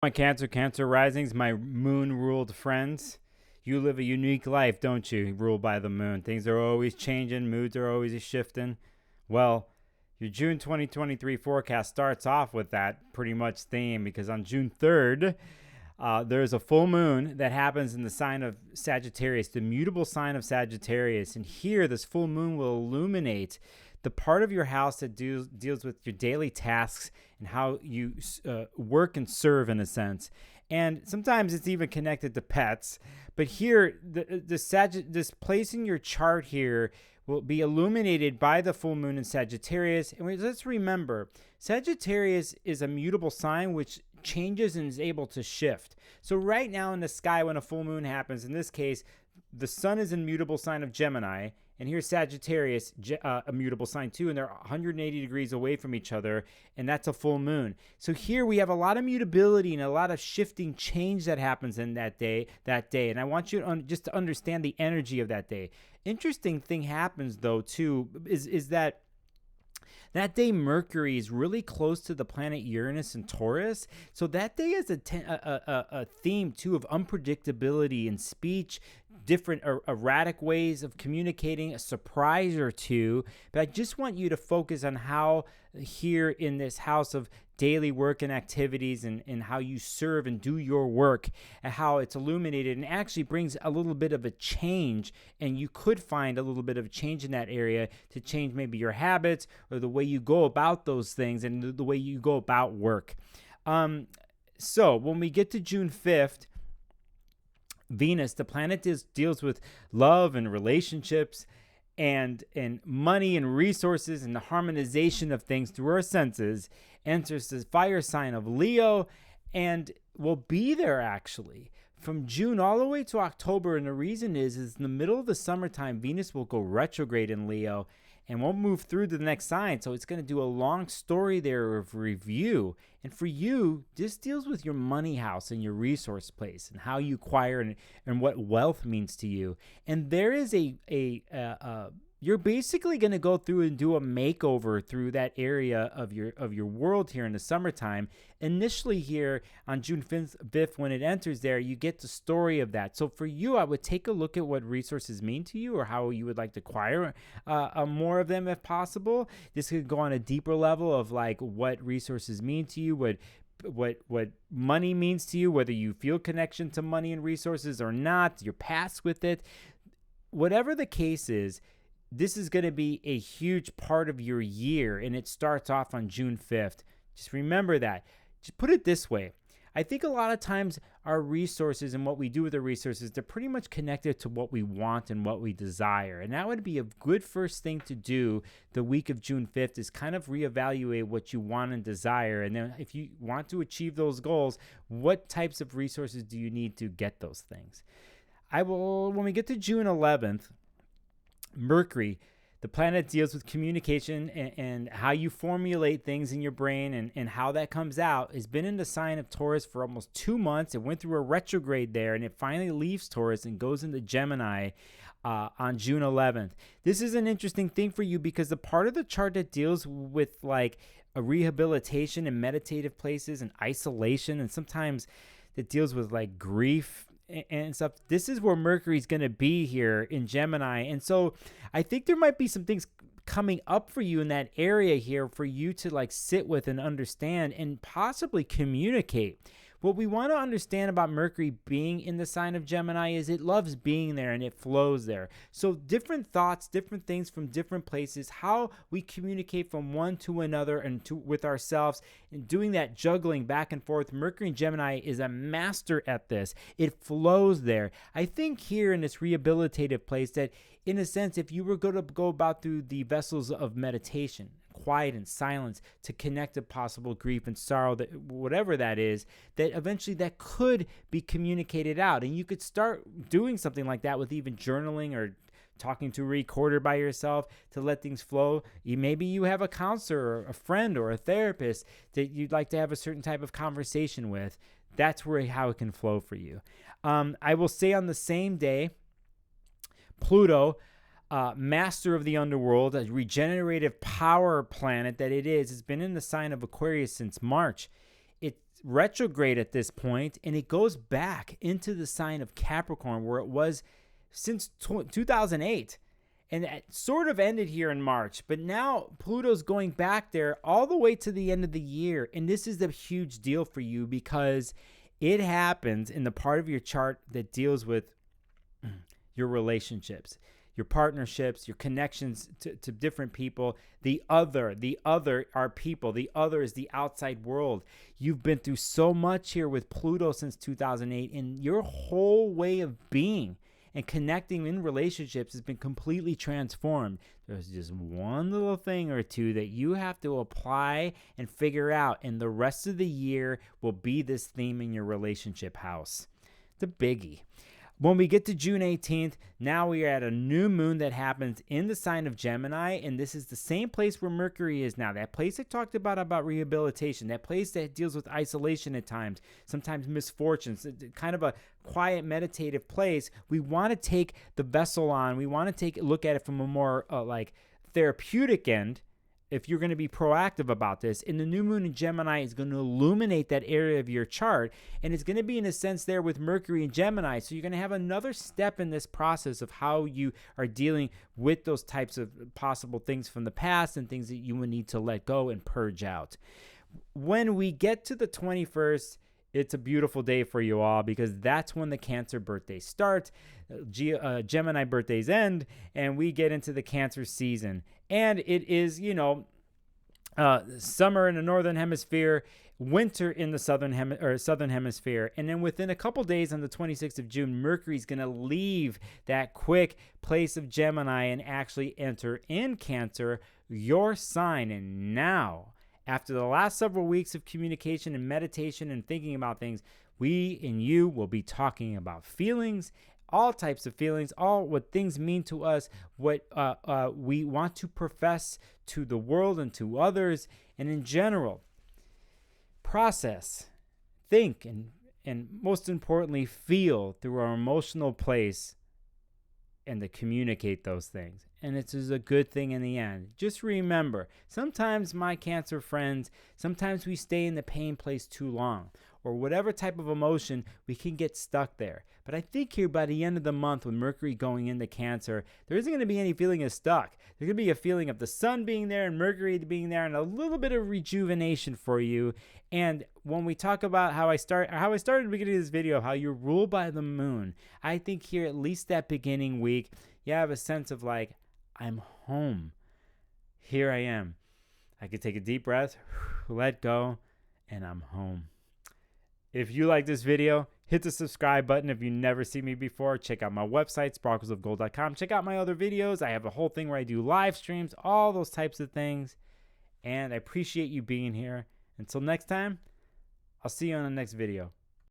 My Cancer risings, my moon ruled friends. You live a unique life, don't you? Ruled by the moon. Things are always changing, moods are always shifting. Well, your June 2023 forecast starts off with that pretty much theme because on June 3rd, there's a full moon that happens in the sign of Sagittarius, the mutable sign of Sagittarius. And here, this full moon will illuminate the part of your house that deals with your daily tasks and how you work and serve in a sense. And sometimes it's even connected to pets. But here, this place in your chart here will be illuminated by the full moon in Sagittarius. And let's remember, Sagittarius is a mutable sign which changes and is able to shift. So right now in the sky, when a full moon happens, in this case, the sun is in mutable sign of Gemini, and here's Sagittarius, a mutable sign too, and they're 180 degrees away from each other, and that's a full moon. So here we have a lot of mutability and a lot of shifting change that happens in that day. And I want you to just to understand the energy of that day. Interesting thing happens though too, is that day Mercury is really close to the planet Uranus and Taurus. So that day has a theme too of unpredictability in speech, different erratic ways of communicating, a surprise or two. But I just want you to focus on how here in this house of daily work and activities and how you serve and do your work and how it's illuminated and actually brings a little bit of a change. And you could find a little bit of a change in that area to change maybe your habits or the way you go about those things and the way you go about work. So when we get to June 5th, Venus, the planet deals with love and relationships and money and resources and the harmonization of things through our senses, enters the fire sign of Leo and will be there actually from June all the way to October. And the reason is in the middle of the summertime, Venus will go retrograde in Leo and won't move through to the next sign. So it's going to do a long story there of review. And for you, this deals with your money house and your resource place and how you acquire and what wealth means to you. And there is you're basically going to go through and do a makeover through that area of your world here in the summertime. Initially here on June 5th, when it enters there, you get the story of that. So for you, I would take a look at what resources mean to you or how you would like to acquire more of them if possible. This could go on a deeper level of like what resources mean to you, what money means to you, whether you feel connection to money and resources or not, your past with it. Whatever the case is, this is going to be a huge part of your year, and it starts off on June 5th. Just remember that. Just put it this way. I think a lot of times our resources and what we do with the resources, they're pretty much connected to what we want and what we desire. And that would be a good first thing to do the week of June 5th is kind of reevaluate what you want and desire. And then if you want to achieve those goals, what types of resources do you need to get those things? When we get to June 11th, Mercury, the planet deals with communication and how you formulate things in your brain and how that comes out, has been in the sign of Taurus for almost 2 months. It went through a retrograde there, and it finally leaves Taurus and goes into Gemini on June 11th. This is an interesting thing for you because the part of the chart that deals with like a rehabilitation and meditative places and isolation, and sometimes that deals with like grief and stuff, this is where Mercury's going to be here in Gemini. And so I think there might be some things coming up for you in that area here for you to like sit with and understand and possibly communicate. What we want to understand about Mercury being in the sign of Gemini is it loves being there and it flows there. So different thoughts, different things from different places, how we communicate from one to another and with ourselves, and doing that juggling back and forth. Mercury in Gemini is a master at this. It flows there. I think here in this rehabilitative place that in a sense, if you were going to go about through the vessels of meditation, quiet and silence to connect to possible grief and sorrow, that whatever that is, that eventually that could be communicated out. And you could start doing something like that with even journaling or talking to a recorder by yourself to let things flow. Maybe you have a counselor or a friend or a therapist that you'd like to have a certain type of conversation with. That's how it can flow for you. I will say on the same day, Pluto, master of the underworld, a regenerative power planet that it is, has been in the sign of Aquarius since March. It retrograde at this point, and it goes back into the sign of Capricorn, where it was since 2008. And it sort of ended here in March, but now Pluto's going back there all the way to the end of the year. And this is a huge deal for you because it happens in the part of your chart that deals with your relationships, your partnerships, your connections to different people. The other are people. The other is the outside world. You've been through so much here with Pluto since 2008, and your whole way of being and connecting in relationships has been completely transformed. There's just one little thing or two that you have to apply and figure out, and the rest of the year will be this theme in your relationship house. It's a biggie. When we get to June 18th, now we are at a new moon that happens in the sign of Gemini, and this is the same place where Mercury is now. That place I talked about rehabilitation, that place that deals with isolation at times, sometimes misfortunes, kind of a quiet, meditative place. We want to take the vessel on. We want to look at it from a more therapeutic end. If you're going to be proactive about this, and the new moon in Gemini is going to illuminate that area of your chart, and it's going to be in a sense there with Mercury in Gemini. So you're going to have another step in this process of how you are dealing with those types of possible things from the past and things that you will need to let go and purge out. When we get to the 21st, it's a beautiful day for you all because that's when the Cancer birthdays start, Gemini birthdays end, and we get into the Cancer season. And it is, summer in the northern hemisphere, winter in the southern hemisphere. And then within a couple days on the 26th of June, Mercury's going to leave that quick place of Gemini and actually enter in Cancer, your sign. And now, after the last several weeks of communication and meditation and thinking about things, we and you will be talking about feelings, all types of feelings, all what things mean to us, what we want to profess to the world and to others, and in general, process, think, and most importantly, feel through our emotional place and to communicate those things. And it is a good thing in the end. Just remember, sometimes my Cancer friends, sometimes we stay in the pain place too long, or whatever type of emotion, we can get stuck there. But I think here by the end of the month, with Mercury going into Cancer, there isn't going to be any feeling of stuck. There's going to be a feeling of the sun being there and Mercury being there, and a little bit of rejuvenation for you. And when we talk about how I started at the beginning of this video, how you're ruled by the moon, I think here at least that beginning week, you have a sense of like, I'm home. Here I am. I could take a deep breath, let go, and I'm home. If you like this video, hit the subscribe button. If you never seen me before, check out my website, sparklesofgold.com. Check out my other videos. I have a whole thing where I do live streams, all those types of things. And I appreciate you being here. Until next time, I'll see you on the next video.